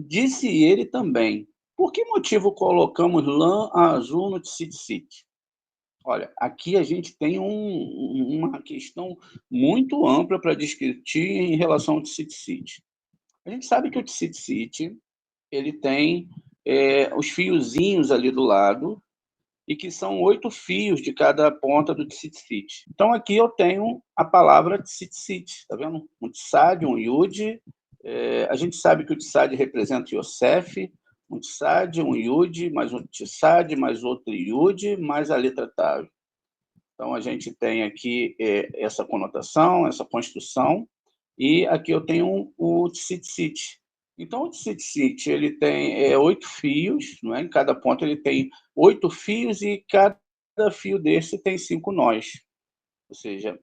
Disse ele também: por que motivo colocamos lã azul no Tzitzit? Olha, aqui a gente tem uma questão muito ampla para discutir em relação ao Tzitzit. A gente sabe que o Tzitzit, ele tem os fiozinhos ali do lado, e que são 8 fios de cada ponta do Tzitzit. Então, aqui eu tenho a palavra Tzitzit, tá vendo? Um Tsad, um Yud. A gente sabe que o Tsad representa Yosef, um Tsad, um Yud, mais um Tsad, mais outro Yud, mais a letra Tav. Então, a gente tem aqui essa conotação, essa construção, e aqui eu tenho o Tzitzit. Então, o Tzitzit, ele tem 8 fios, não é? Em cada ponto ele tem 8 fios e cada fio desse tem 5 nós. Ou seja,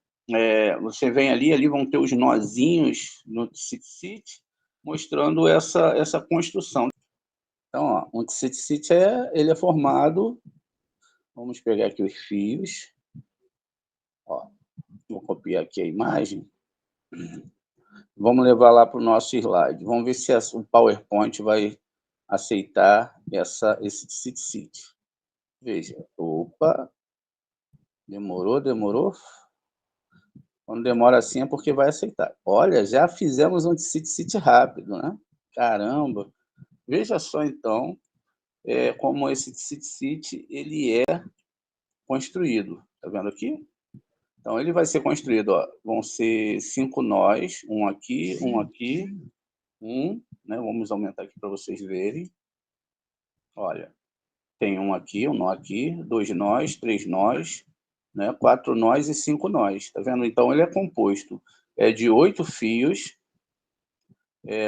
você vem ali vão ter os nozinhos no Tzitzit, mostrando essa construção. Então, ó, um Tzitzit ele é formado, vamos pegar aqui os fios, ó, vou copiar aqui a imagem, vamos levar lá para o nosso slide. Vamos ver se o PowerPoint vai aceitar esse Tzitzit. Veja, opa, demorou. Quando demora assim é porque vai aceitar. Olha, já fizemos um Tzitzit rápido, né? Caramba! Veja só, então, como esse Tzitzit ele é construído. Tá vendo aqui? Então, ele vai ser construído, ó, vão ser 5 nós, um aqui, né? Vamos aumentar aqui para vocês verem. Olha, tem um aqui, um nó aqui, 2 nós, 3 nós, né? 4 nós e 5 nós. Tá vendo? Então, ele é composto de 8 fios.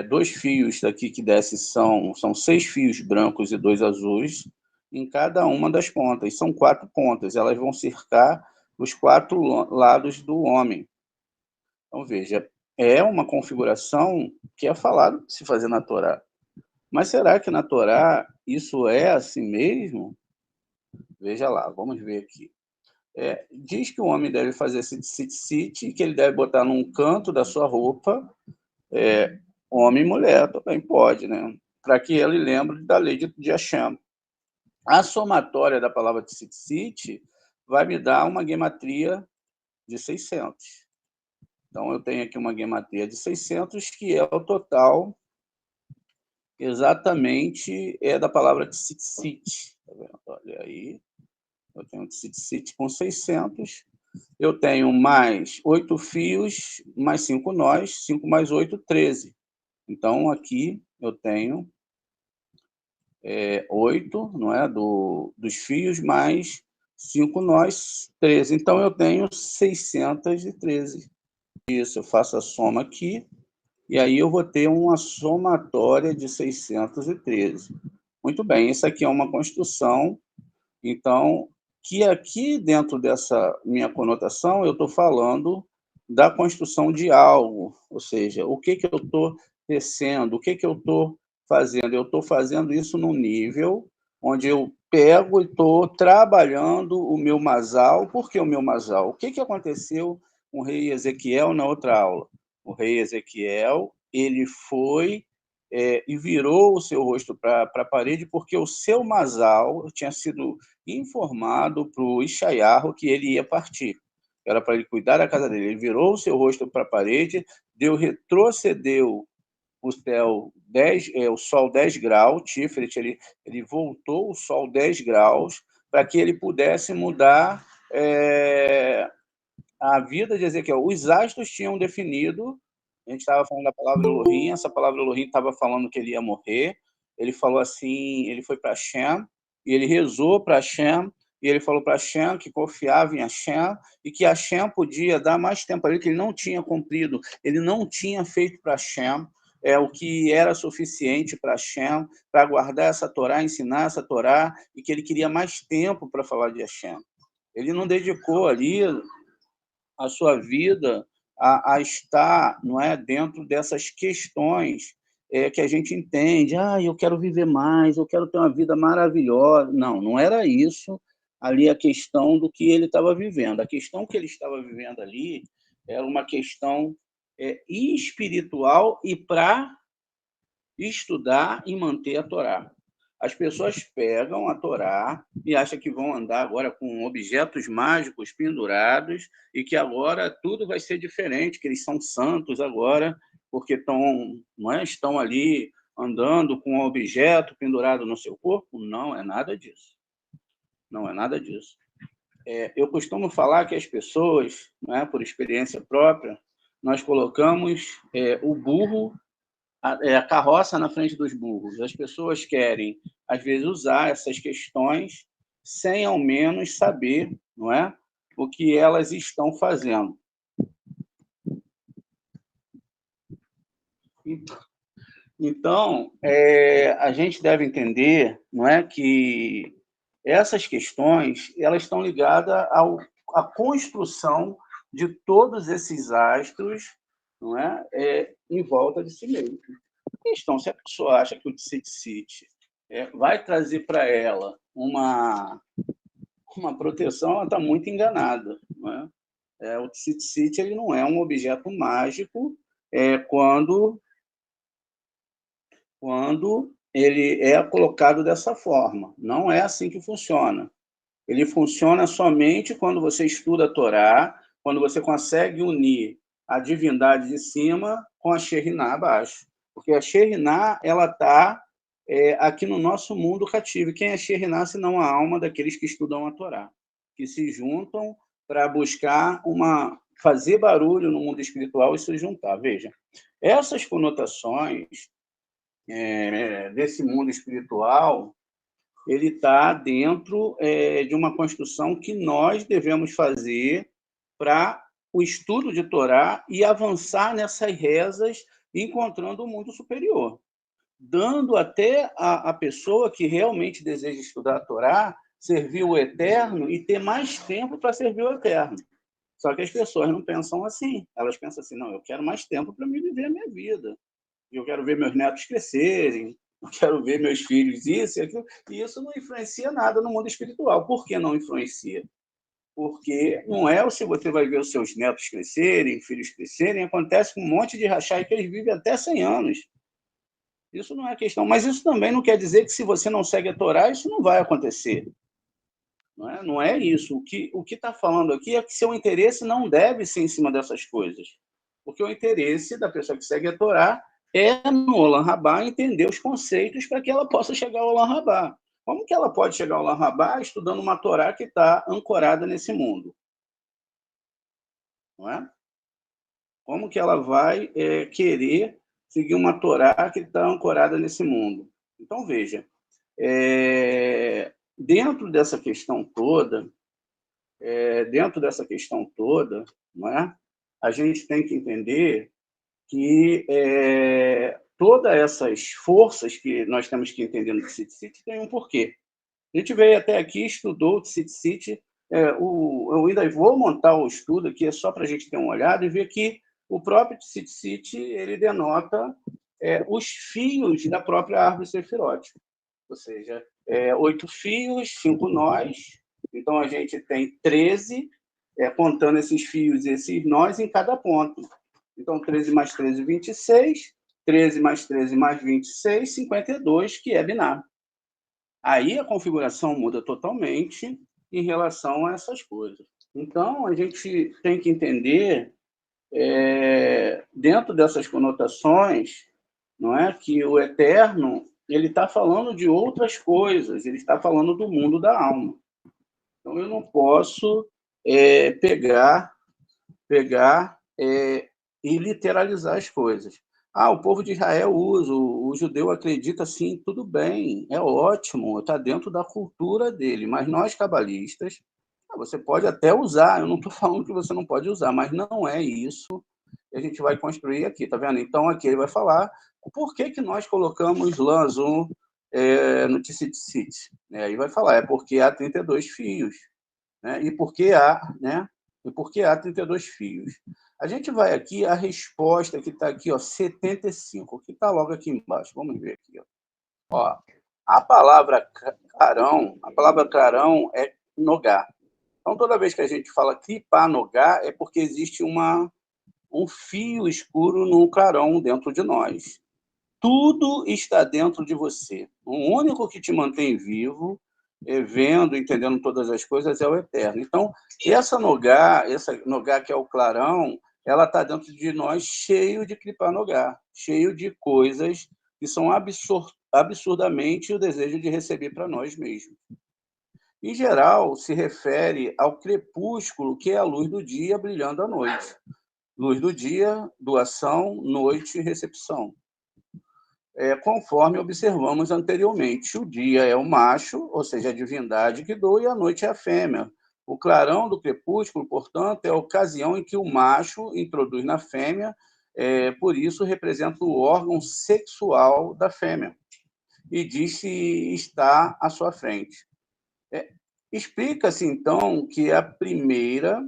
2 fios daqui que desce são 6 fios brancos e 2 azuis em cada uma das pontas. São 4 pontas, elas vão cercar os 4 lados do homem. Então, veja, é uma configuração que é falado de se fazer na Torá. Mas será que na Torá isso é assim mesmo? Veja lá, vamos ver aqui. Diz que o homem deve fazer esse tzitzit, que ele deve botar num canto da sua roupa, homem e mulher também pode, né? Para que ele lembre da lei de Hashem. A somatória da palavra tzitzit vai me dar uma gematria de 600. Então, eu tenho aqui uma gematria de 600, que é o total exatamente da palavra tzitzit. Tá vendo? Olha aí, eu tenho tzitzit com 600, eu tenho mais 8 fios, mais 5 nós, 5 mais 8, 13. Então, aqui eu tenho 8, não é, dos fios, mais 5 nós, 13. Então, eu tenho 613. Isso, eu faço a soma aqui, e aí eu vou ter uma somatória de 613. Muito bem, isso aqui é uma construção, então, que aqui dentro dessa minha conotação, eu estou falando da construção de algo, ou seja, o que eu estou tecendo, o que eu estou fazendo. Eu estou fazendo isso num nível onde eu pego e estou trabalhando o meu masal. Por que o meu masal? O que aconteceu com o rei Ezequiel na outra aula? O rei Ezequiel, ele foi e virou o seu rosto para a parede porque o seu masal tinha sido informado para o Ishayahu que ele ia partir. Era para ele cuidar da casa dele. Ele virou o seu rosto para a parede, retrocedeu o céu o sol 10 graus, Tiferet, ele voltou o sol 10 graus para que ele pudesse mudar a vida de Ezequiel. Os astros tinham definido, a gente estava falando da palavra Elohim, essa palavra Elohim estava falando que ele ia morrer, ele falou assim, ele foi para Hashem, e ele rezou para Hashem, e ele falou para Hashem que confiava em Hashem, e que Hashem podia dar mais tempo a ele, que ele não tinha cumprido, ele não tinha feito para Hashem, o que era suficiente para Hashem, para guardar essa Torá, ensinar essa Torá, e que ele queria mais tempo para falar de Hashem. Ele não dedicou ali a sua vida a estar, não é, dentro dessas questões que a gente entende. Eu quero viver mais, eu quero ter uma vida maravilhosa. Não, não era isso ali a questão do que ele estava vivendo. A questão que ele estava vivendo ali era uma questão espiritual e para estudar e manter a Torá. As pessoas pegam a Torá e acham que vão andar agora com objetos mágicos pendurados e que agora tudo vai ser diferente, que eles são santos agora, porque não é, estão ali andando com um objeto pendurado no seu corpo. Não é nada disso. Não é nada disso. Eu costumo falar que as pessoas, né, por experiência própria, nós colocamos o burro, a carroça na frente dos burros. As pessoas querem, às vezes, usar essas questões sem, ao menos, saber, não é, o que elas estão fazendo. Então, a gente deve entender, não é, que essas questões elas estão ligadas à construção de todos esses astros, não é, em volta de si mesmo. Então, se a pessoa acha que o Tzitzit vai trazer para ela uma proteção, ela está muito enganada. Não é? O Tzitzit ele não é um objeto mágico quando ele é colocado dessa forma. Não é assim que funciona. Ele funciona somente quando você estuda a Torá, quando você consegue unir a divindade de cima com a Shekhinah abaixo. Porque a Shekhinah está aqui no nosso mundo cativo. Quem é Shekhinah, senão a alma daqueles que estudam a Torá, que se juntam para buscar fazer barulho no mundo espiritual e se juntar. Veja, essas conotações desse mundo espiritual, ele está dentro de uma construção que nós devemos fazer para o estudo de Torá e avançar nessas rezas, encontrando o mundo superior, dando até a pessoa que realmente deseja estudar a Torá servir o Eterno e ter mais tempo para servir o Eterno. Só que as pessoas não pensam assim. Elas pensam assim, não, eu quero mais tempo para me viver a minha vida. Eu quero ver meus netos crescerem, eu quero ver meus filhos isso e aquilo, e isso não influencia nada no mundo espiritual. Por que não influencia? Porque não é se você vai ver os seus netos crescerem, filhos crescerem, acontece com um monte de rachai que eles vivem até 100 anos. Isso não é questão, mas isso também não quer dizer que se você não segue a Torá, isso não vai acontecer. Não é isso. O que está falando aqui é que seu interesse não deve ser em cima dessas coisas. Porque o interesse da pessoa que segue a Torá no Olam Rabá entender os conceitos para que ela possa chegar ao Olam Rabá. Como que ela pode chegar ao Olam Rabá estudando uma Torá que está ancorada nesse mundo? Não é? Como que ela vai querer seguir uma Torá que está ancorada nesse mundo? Então, veja, dentro dessa questão toda, não é? A gente tem que entender que todas essas forças que nós temos que entender no Tzitzit tem um porquê. A gente veio até aqui, estudou o Tzitzit, eu ainda vou montar o estudo aqui, é só para a gente ter uma olhada e ver que o próprio Tzitzit ele denota os fios da própria árvore Sefirot. Ou seja, 8 fios, 5 nós, então a gente tem 13, contando esses fios e esses nós em cada ponto. Então, 13 mais 13, 26. 13 mais 13 mais 26, 52, que é binário. Aí a configuração muda totalmente em relação a essas coisas. Então, a gente tem que entender, dentro dessas conotações, não é, que o Eterno ele está falando de outras coisas, ele está falando do mundo da alma. Então, eu não posso pegar e literalizar as coisas. O povo de Israel usa, o judeu acredita assim, tudo bem, é ótimo, está dentro da cultura dele, mas nós cabalistas, você pode até usar, eu não estou falando que você não pode usar, mas não é isso que a gente vai construir aqui, tá vendo? Então, aqui ele vai falar por que nós colocamos lã azul no Tzitzit. Aí vai falar, porque há 32 fios, né? E por que há 32 fios. A gente vai aqui, a resposta que está aqui, 75, que está logo aqui embaixo. Vamos ver aqui. A palavra clarão é nogá. Então, toda vez que a gente fala clipar nogá, é porque existe um fio escuro no clarão dentro de nós. tudo está dentro de você. O único que te mantém vivo, vendo, entendendo todas as coisas, é o Eterno. Então, essa Nogá que é o clarão, ela está dentro de nós cheio de Kripa Nogá, cheio de coisas que são absurdamente o desejo de receber para nós mesmos. Em geral, se refere ao crepúsculo, que é a luz do dia brilhando à noite. Luz do dia, doação, noite, recepção. Conforme observamos anteriormente, o dia é o macho, ou seja, a divindade que doa, e a noite é a fêmea. O clarão do crepúsculo, portanto, é a ocasião em que o macho introduz na fêmea, por isso representa o órgão sexual da fêmea, e diz se está à sua frente. Explica-se, então, que a primeira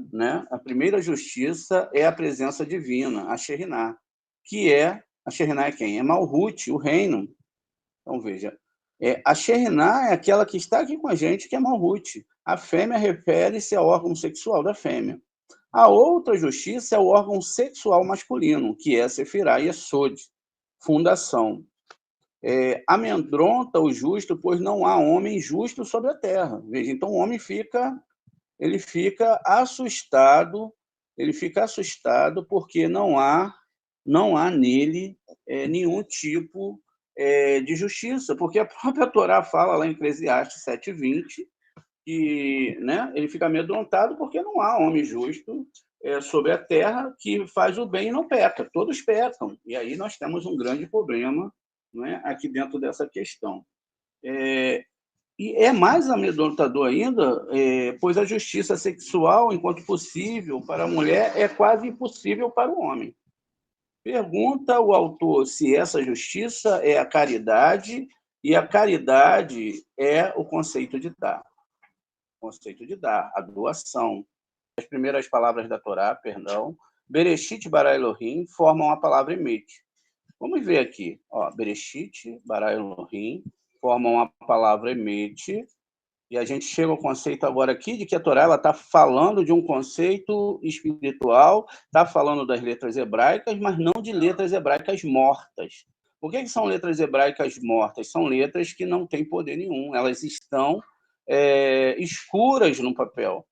justiça é a presença divina, a Shekhinah, a Shekhinah é quem? É Malhut, o reino. Então, veja, a Shekhinah é aquela que está aqui com a gente, que é Malhut. A fêmea refere-se ao órgão sexual da fêmea. A outra justiça é o órgão sexual masculino, que é Sefirah e Yesod, fundação. Amedronta o justo, pois não há homem justo sobre a terra. Veja, então o homem ele fica assustado porque não há nele nenhum tipo de justiça, porque a própria Torá fala lá em Eclesiastes 7:20 que, né, ele fica amedrontado porque não há homem justo sobre a terra que faz o bem e não peca. Todos pecam. E aí nós temos um grande problema, né, aqui dentro dessa questão. E é mais amedrontador ainda, pois a justiça sexual, enquanto possível para a mulher, é quase impossível para o homem. Pergunta o autor se essa justiça é a caridade, e a caridade é o conceito de dar. O conceito de dar, a doação. As primeiras palavras da Torá, perdão, Bereshit bara Elohim, formam a palavra Emet. Vamos ver aqui, Bereshit bara Elohim, formam a palavra Emet, e a gente chega ao conceito agora aqui de que a Torá está falando de um conceito espiritual, está falando das letras hebraicas, mas não de letras hebraicas mortas. Por que são letras hebraicas mortas? São letras que não têm poder nenhum, elas estão escuras no papel.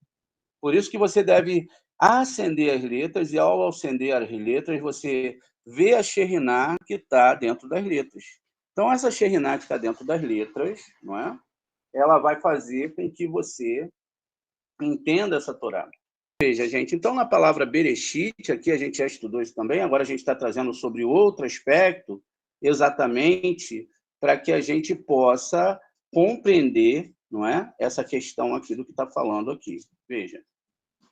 Por isso que você deve acender as letras, e ao acender as letras, você vê a Shekhinah que está dentro das letras. Então, essa Shekhinah que está dentro das letras, não é? Ela vai fazer com que você entenda essa Torá. Veja, gente, então na palavra Bereshit, aqui a gente já estudou isso também, agora a gente está trazendo sobre outro aspecto, exatamente para que a gente possa compreender, não é, essa questão aqui do que está falando aqui. Veja,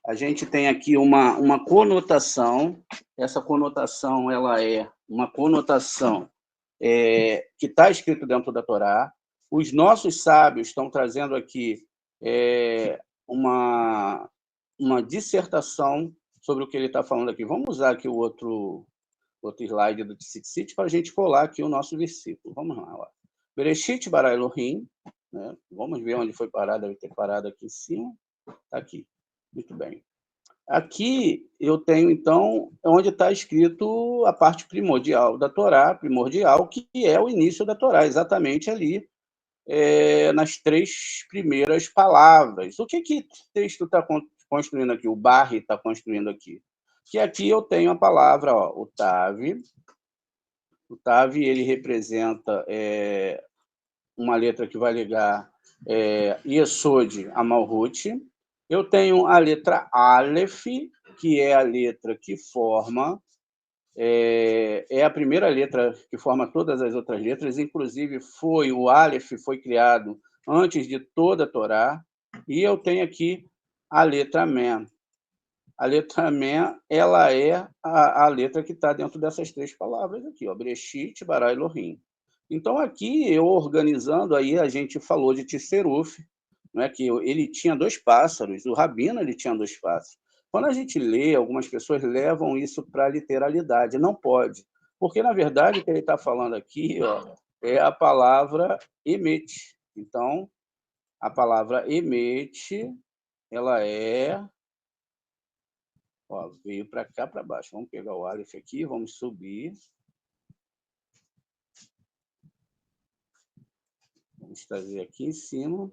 a gente tem aqui uma conotação, essa conotação ela é uma conotação que está escrito dentro da Torá. Os nossos sábios estão trazendo aqui uma dissertação sobre o que ele está falando aqui. Vamos usar aqui o outro slide do Tzitzit para a gente colar aqui o nosso versículo. Vamos lá. Ó. Bereshit bara Elohim, né? Vamos ver onde foi parado, deve ter parado aqui em cima. Está aqui. Muito bem. Aqui eu tenho, então, onde está escrito a parte primordial da Torá, primordial, que é o início da Torá, exatamente ali, nas 3 primeiras palavras. O que o texto está construindo aqui? O Barre está construindo aqui. Que aqui eu tenho a palavra, o Tav. O Tav, ele representa uma letra que vai ligar Yesod a Malhut. Eu tenho a letra Aleph, que é a letra que forma, é a primeira letra que forma todas as outras letras, inclusive o Aleph foi criado antes de toda a Torá, e eu tenho aqui a letra Mem. A letra Mem, ela é a letra que está dentro dessas 3 palavras aqui, Bereshit, bara Elohim. Então, aqui, eu organizando, aí a gente falou de Tisseruf, né, que ele tinha 2 pássaros, o Rabino ele tinha 2 pássaros. Quando a gente lê, algumas pessoas levam isso para a literalidade, não pode, porque, na verdade, o que ele está falando aqui é a palavra Emet. Então, a palavra Emet, ela veio para cá, para baixo. Vamos pegar o Aleph aqui, vamos subir. Vamos trazer aqui em cima.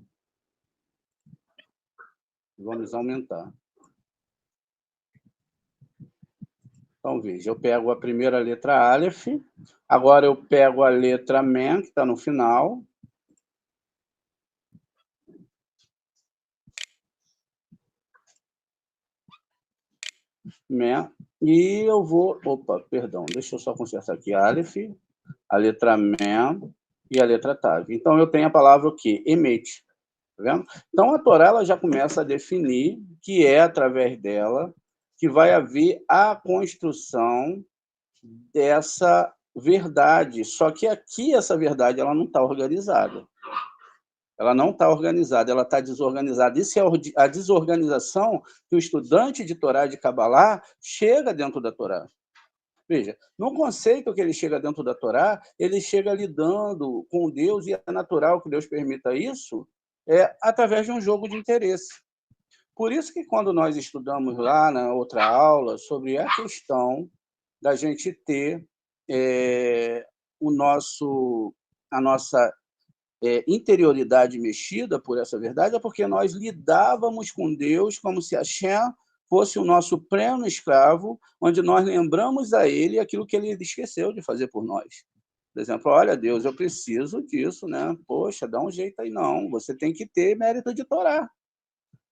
Vamos aumentar. Então, veja, eu pego a primeira letra Aleph, agora eu pego a letra Men, que está no final. Men, e eu vou... Opa, perdão, deixa eu só consertar aqui. Aleph, a letra Men e a letra Tav. Então, eu tenho a palavra o quê? Emet. Tá vendo? Então, a Torá ela já começa a definir que é através dela que vai haver a construção dessa verdade. Só que aqui essa verdade ela não está organizada. Ela não está organizada, ela está desorganizada. Isso é a desorganização que o estudante de Torá de Kabbalah chega dentro da Torá. Veja, no conceito que ele chega dentro da Torá, ele chega lidando com Deus, e é natural que Deus permita isso, através de um jogo de interesse. Por isso que quando nós estudamos lá na outra aula sobre a questão da gente ter a nossa interioridade mexida por essa verdade, é porque nós lidávamos com Deus como se Hashem fosse o nosso pleno escravo, onde nós lembramos a ele aquilo que ele esqueceu de fazer por nós. Por exemplo, olha, Deus, eu preciso disso, né? Poxa, dá um jeito aí. Não, você tem que ter mérito de Torá.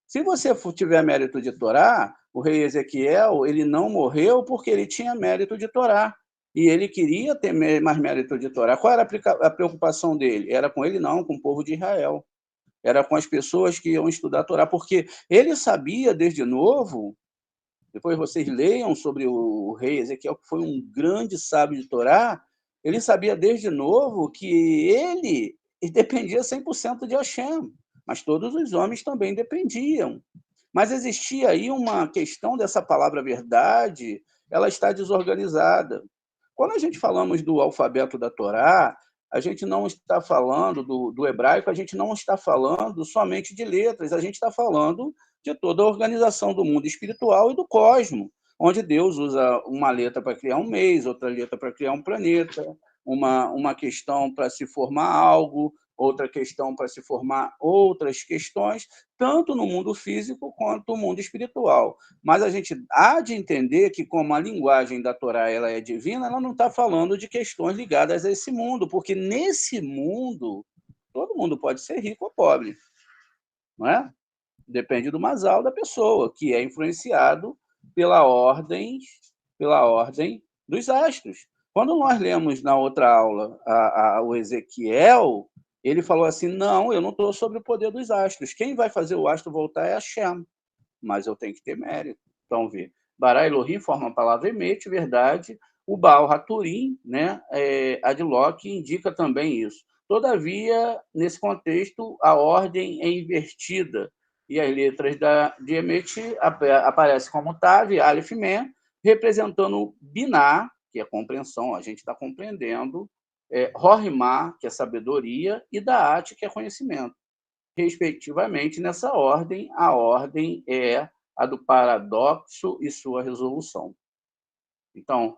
Se você tiver mérito de Torá, o rei Ezequiel, ele não morreu porque ele tinha mérito de Torá. E ele queria ter mais mérito de Torá. Qual era a preocupação dele? Era com ele não, com o povo de Israel. Era com as pessoas que iam estudar a Torá, porque ele sabia desde novo, depois vocês leiam sobre o rei Ezequiel, que foi um grande sábio de Torá, ele sabia desde novo que ele dependia 100% de Hashem, mas todos os homens também dependiam. Mas existia aí uma questão dessa palavra verdade, ela está desorganizada. Quando a gente falamos do alfabeto da Torá, a gente não está falando do hebraico, a gente não está falando somente de letras, a gente está falando de toda a organização do mundo espiritual e do cosmos, onde Deus usa uma letra para criar um mês, outra letra para criar um planeta, uma questão para se formar algo, outra questão para se formar outras questões, tanto no mundo físico quanto no mundo espiritual. Mas a gente há de entender que, como a linguagem da Torá ela é divina, ela não está falando de questões ligadas a esse mundo, porque nesse mundo todo mundo pode ser rico ou pobre, não é? Depende do masal da pessoa, que é influenciado pela ordem dos astros. Quando nós lemos na outra aula o Ezequiel, ele falou assim, não, eu não estou sobre o poder dos astros. Quem vai fazer o astro voltar é Hashem, mas eu tenho que ter mérito. Então, vê, Bara Elohim forma a palavra Emet, verdade. O Baal Haturim, né, Adlock, indica também isso. Todavia, nesse contexto, a ordem é invertida, e as letras de Emet aparecem como Tav, Aleph, Men, representando Binah, que é compreensão, a gente está compreendendo, Rorimá, que é sabedoria, e Daat, que é conhecimento. Respectivamente, nessa ordem, a ordem é a do paradoxo e sua resolução. Então,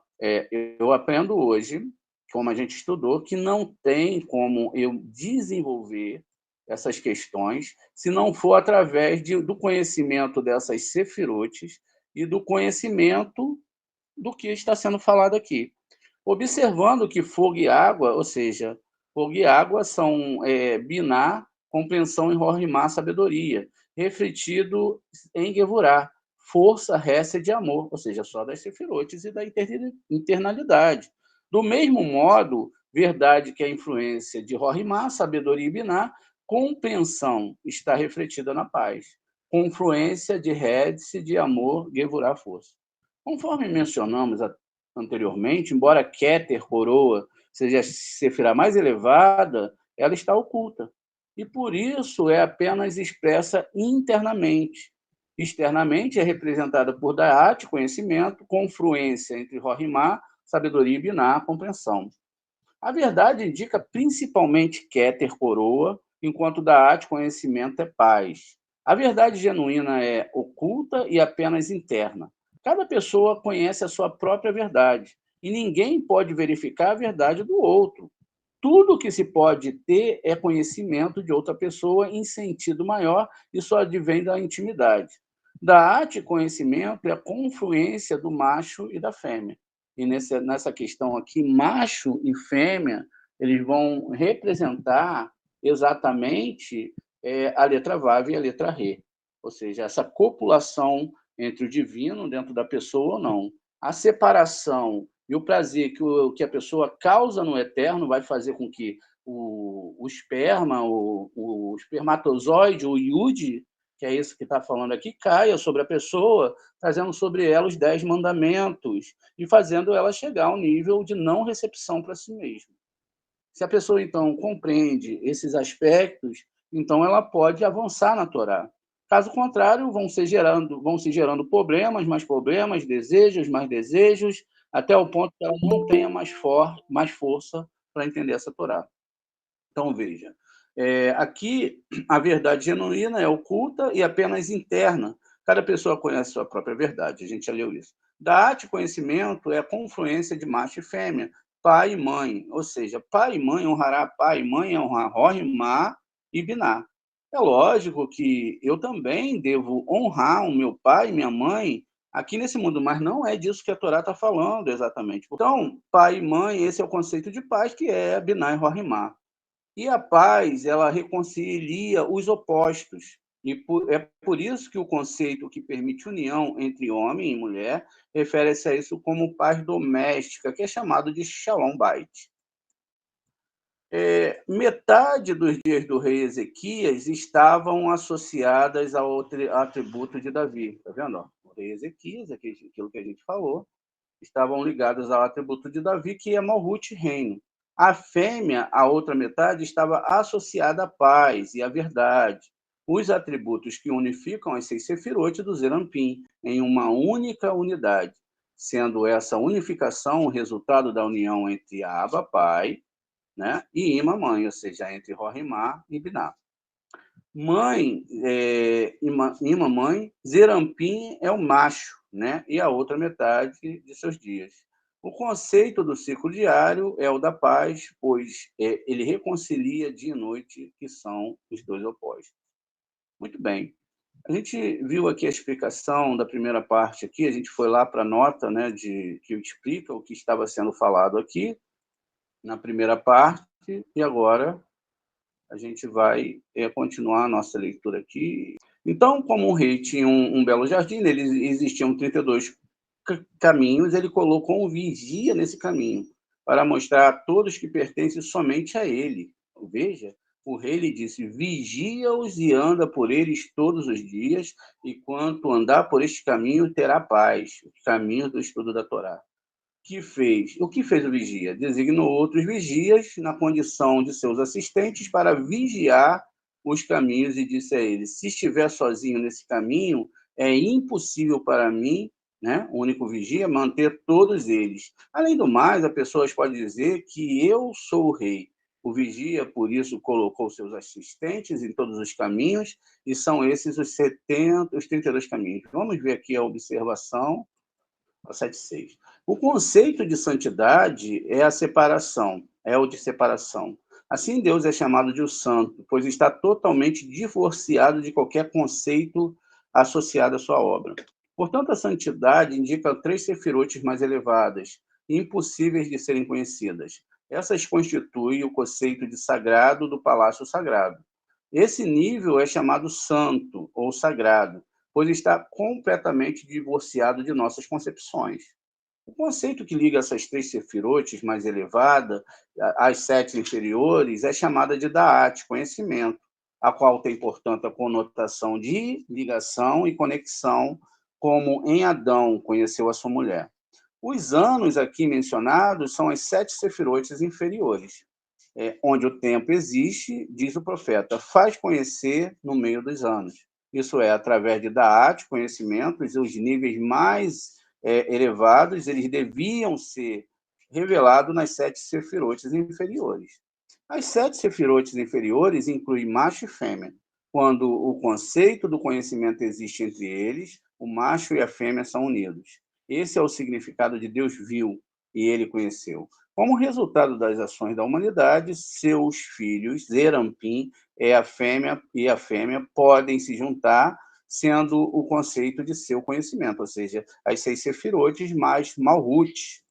eu aprendo hoje, como a gente estudou, que não tem como eu desenvolver essas questões se não for através do conhecimento dessas sefirutes e do conhecimento do que está sendo falado aqui. Observando que fogo e água, ou seja, fogo e água são biná, compreensão em Rorimá, sabedoria, refletido em Gevurá, força, récia de amor, ou seja, só das sefirotes e da internalidade. Do mesmo modo, verdade que é a influência de Rorimá, sabedoria e biná, compreensão está refletida na paz, confluência de rédice de amor, Gevurá, força. Conforme mencionamos anteriormente, embora Keter, coroa, seja a sefirá mais elevada, ela está oculta. E por isso é apenas expressa internamente. Externamente é representada por Da'at, conhecimento, confluência entre Rorimá, sabedoria e Biná, compreensão. A verdade indica principalmente Keter, coroa, enquanto Da'at, conhecimento, é paz. A verdade genuína é oculta e apenas interna. Cada pessoa conhece a sua própria verdade e ninguém pode verificar a verdade do outro. tudo que se pode ter é conhecimento de outra pessoa em sentido maior e só advém da intimidade. Da arte, conhecimento é a confluência do macho e da fêmea. E nessa questão aqui, macho e fêmea, eles vão representar exatamente a letra Vav e a letra Re. Ou seja, essa copulação entre o divino dentro da pessoa ou não. A separação e o prazer que a pessoa causa no eterno vai fazer com que o esperma, o espermatozoide, o iude, que é isso que está falando aqui, caia sobre a pessoa, trazendo sobre ela os 10 mandamentos e fazendo ela chegar ao nível de não recepção para si mesma. Se a pessoa, então, compreende esses aspectos, então ela pode avançar na Torá. Caso contrário, vão se gerando problemas, desejos, mais desejos, até o ponto que ela não tenha mais força para entender essa Torá. Então, veja, aqui a verdade genuína é oculta e apenas interna. Cada pessoa conhece sua própria verdade, a gente já leu isso. Da'at, conhecimento, é a confluência de macho e fêmea, pai e mãe, ou seja, pai e mãe honrará pai e mãe, honrar Roh, Ma e Biná. É lógico que eu também devo honrar o meu pai e minha mãe aqui nesse mundo, mas não é disso que a Torá está falando exatamente. Então, pai e mãe, esse é o conceito de paz, que é Biná e Roh, Ma. E a paz, ela reconcilia os opostos. É por isso que o conceito que permite união entre homem e mulher refere-se a isso como paz doméstica, que é chamado de Shalom Bait. Metade dos dias do rei Ezequias estavam associadas ao atributo de Davi. Está vendo? O rei Ezequias, aquilo que a gente falou, estavam ligadas ao atributo de Davi, que é Malhut, reino. A fêmea, a outra metade, estava associada à paz e à verdade, os atributos que unificam as 6 sefirot do Zerampim em uma única unidade, sendo essa unificação o resultado da união entre Abba, pai, né, e Ima, mãe, ou seja, entre Rohimá e Biná. Mãe, Ima, mãe, Zerampim é o macho, né? E a outra metade de seus dias. O conceito do ciclo diário é o da paz, pois ele reconcilia dia e noite, que são os dois opostos. Muito bem. A gente viu aqui a explicação da primeira parte aqui, a gente foi lá para a nota, né, que explica o que estava sendo falado aqui na primeira parte, e agora a gente vai continuar a nossa leitura aqui. Então, como o rei tinha um belo jardim, nele existiam 32 caminhos, ele colocou um vigia nesse caminho, para mostrar a todos que pertencem somente a ele. Veja, o rei lhe disse, vigia-os e anda por eles todos os dias, e quanto andar por este caminho, terá paz, o caminho do estudo da Torá. O que fez o vigia? Designou outros vigias na condição de seus assistentes para vigiar os caminhos e disse a eles, se estiver sozinho nesse caminho, é impossível para mim, né, o único vigia, manter todos eles. Além do mais, a pessoa pode dizer que eu sou o rei. O vigia, por isso, colocou seus assistentes em todos os caminhos, e são esses os 32 caminhos. Vamos ver aqui a observação. 7,6. O conceito de santidade é a separação, é o de separação. Assim, Deus é chamado de o santo, pois está totalmente divorciado de qualquer conceito associado à sua obra. Portanto, a santidade indica 3 sefirotes mais elevadas, impossíveis de serem conhecidas. Essas constituem o conceito de sagrado do palácio sagrado. Esse nível é chamado santo ou sagrado, pois está completamente divorciado de nossas concepções. O conceito que liga essas 3 sefirotes mais elevadas às 7 inferiores é chamada de Da'at, conhecimento, a qual tem, portanto, a conotação de ligação e conexão, como em Adão conheceu a sua mulher. Os anos aqui mencionados são as 7 sefirotes inferiores, onde o tempo existe, diz o profeta, faz conhecer no meio dos anos. Isso é, através de Da'at, conhecimentos, os níveis mais elevados, eles deviam ser revelados nas 7 sefirotes inferiores. As 7 sefirotes inferiores incluem macho e fêmea. Quando o conceito do conhecimento existe entre eles, o macho e a fêmea são unidos. Esse é o significado de Deus viu e ele conheceu. Como resultado das ações da humanidade, seus filhos, Zerampim e a fêmea, podem se juntar, sendo o conceito de seu conhecimento, ou seja, as 6 sefirotes mais Malhut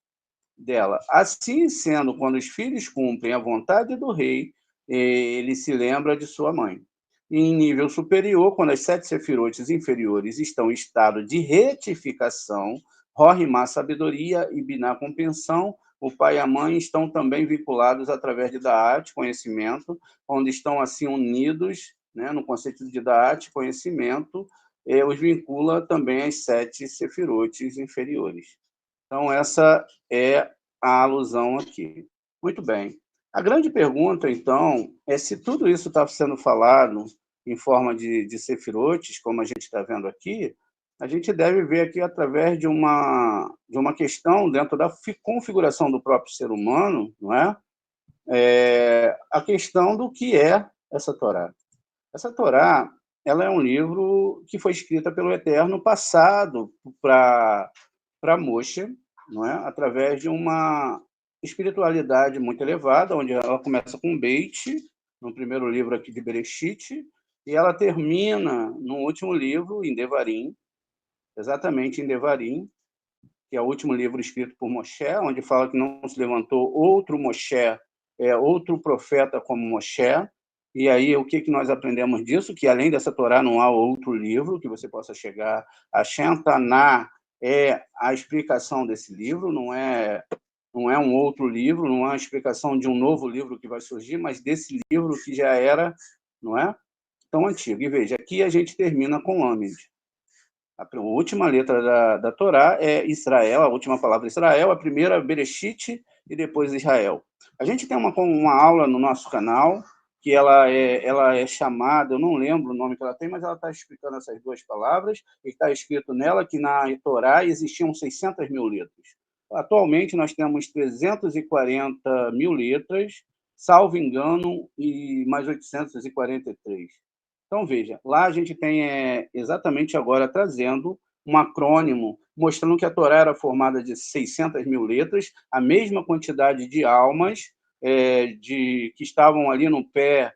dela. Assim sendo, quando os filhos cumprem a vontade do rei, ele se lembra de sua mãe. Em nível superior, quando as 7 sefirotes inferiores estão em estado de retificação, Rohimá, sabedoria, e Biná, compreensão, o pai e a mãe estão também vinculados através de Da'at, conhecimento, onde estão assim unidos, né, no conceito de Da'at, conhecimento, os vincula também às 7 sefirotes inferiores. Então, essa é a alusão aqui. Muito bem. A grande pergunta, então, é se tudo isso está sendo falado em forma de sefirotes, como a gente está vendo aqui, a gente deve ver aqui através de uma questão dentro da configuração do próprio ser humano, não é? A questão do que é essa Torá. Essa Torá, ela é um livro que foi escrita pelo Eterno, passado para Moshe, não é? Através de uma espiritualidade muito elevada, onde ela começa com Beit, no primeiro livro aqui de Bereshit, e ela termina no último livro, em Devarim, exatamente em Devarim, que é o último livro escrito por Moshe, onde fala que não se levantou outro Moshe, outro profeta como Moshe. E aí, o que nós aprendemos disso? Que além dessa Torá não há outro livro que você possa chegar. A Shem Taná é a explicação desse livro, não é um outro livro, não é a explicação de um novo livro que vai surgir, mas desse livro que já era, não é, tão antigo. E veja, aqui a gente termina com Amid. A última letra da Torá é Israel, a última palavra Israel, a primeira Bereshit e depois Israel. A gente tem uma aula no nosso canal que ela é chamada, eu não lembro o nome que ela tem, mas ela está explicando essas duas palavras, e está escrito nela que na Torá existiam 600 mil letras. Atualmente nós temos 340 mil letras, salvo engano, e mais 843. Então, veja, lá a gente tem exatamente agora trazendo um acrônimo mostrando que a Torá era formada de 600 mil letras, a mesma quantidade de almas que estavam ali no pé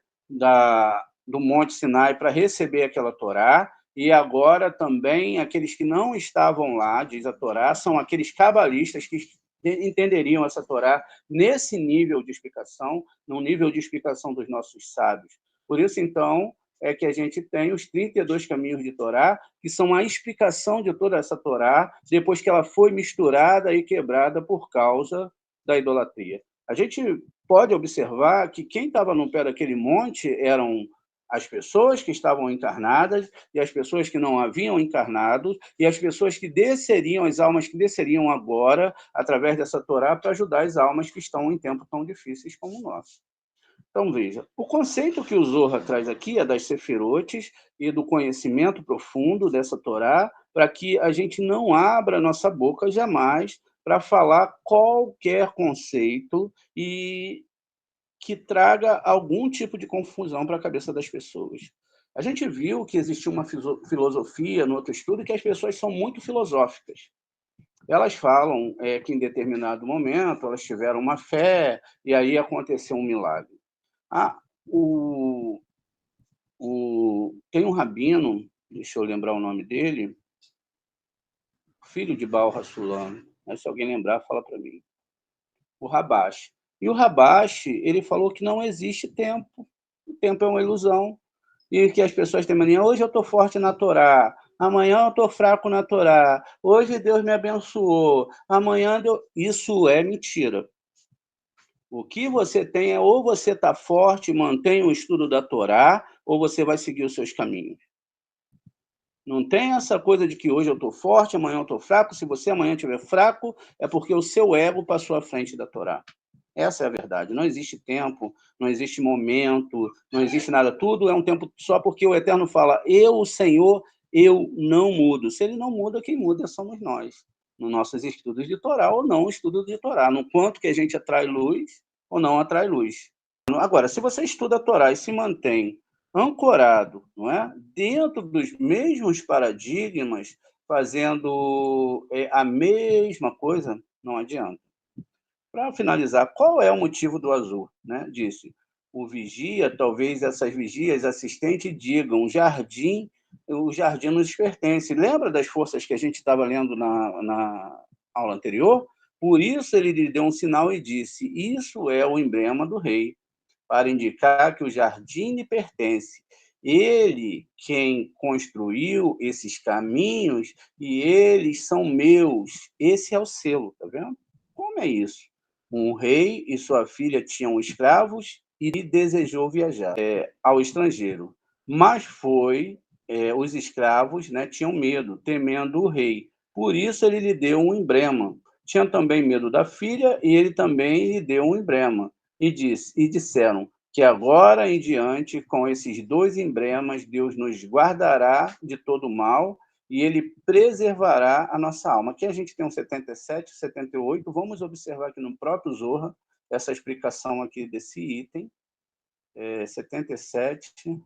do Monte Sinai para receber aquela Torá, e agora também aqueles que não estavam lá, diz a Torá, são aqueles cabalistas que entenderiam essa Torá nesse nível de explicação, no nível de explicação dos nossos sábios. Por isso, então, é que a gente tem os 32 caminhos de Torá, que são a explicação de toda essa Torá, depois que ela foi misturada e quebrada por causa da idolatria. A gente pode observar que quem estava no pé daquele monte eram as pessoas que estavam encarnadas e as pessoas que não haviam encarnado e as pessoas que desceriam, as almas que desceriam agora, através dessa Torá, para ajudar as almas que estão em tempos tão difíceis como o nosso. Então, veja, o conceito que o Zohar traz aqui é das sefirotes e do conhecimento profundo dessa Torá, para que a gente não abra nossa boca jamais para falar qualquer conceito e que traga algum tipo de confusão para a cabeça das pessoas. A gente viu que existe uma filosofia no outro estudo que as pessoas são muito filosóficas. Elas falam que em determinado momento elas tiveram uma fé e aí aconteceu um milagre. Ah, tem um rabino, deixa eu lembrar o nome dele, filho de Baal Hassulam, mas se alguém lembrar, fala para mim. O Rabash. E o Rabash, ele falou que não existe tempo, o tempo é uma ilusão, e que as pessoas têm mania, hoje eu estou forte na Torá, amanhã eu estou fraco na Torá, hoje Deus me abençoou, amanhã Deus... Isso é mentira. O que você tem é ou você está forte, mantém o estudo da Torá, ou você vai seguir os seus caminhos. Não tem essa coisa de que hoje eu estou forte, amanhã eu estou fraco. Se você amanhã estiver fraco, é porque o seu ego passou à frente da Torá. Essa é a verdade. Não existe tempo, não existe momento, não existe nada. Tudo é um tempo só porque o Eterno fala, eu, o Senhor, eu não mudo. Se ele não muda, quem muda somos nós. Nos nossos estudos de Torá ou não estudo de Torá. No quanto que a gente atrai luz ou não atrai luz. Agora, se você estuda a Torá e se mantém ancorado, não é? Dentro dos mesmos paradigmas, fazendo a mesma coisa, não adianta. Para finalizar, qual é o motivo do azul? Né? Disse, o vigia, talvez essas vigias assistentes digam, o jardim nos pertence. Lembra das forças que a gente estava lendo na aula anterior? Por isso ele lhe deu um sinal e disse, isso é o emblema do rei, para indicar que o jardim lhe pertence. Ele quem construiu esses caminhos e eles são meus. Esse é o selo, tá vendo? Como é isso? Um rei e sua filha tinham escravos e desejou viajar ao estrangeiro. Mas os escravos, né, tinham medo, temendo o rei. Por isso ele lhe deu um emblema. Tinha também medo da filha e ele também lhe deu um emblema. E disseram que agora em diante, com esses dois emblemas, Deus nos guardará de todo mal e ele preservará a nossa alma. Aqui a gente tem um 77, 78. Vamos observar aqui no próprio Zohar essa explicação aqui desse item. 77.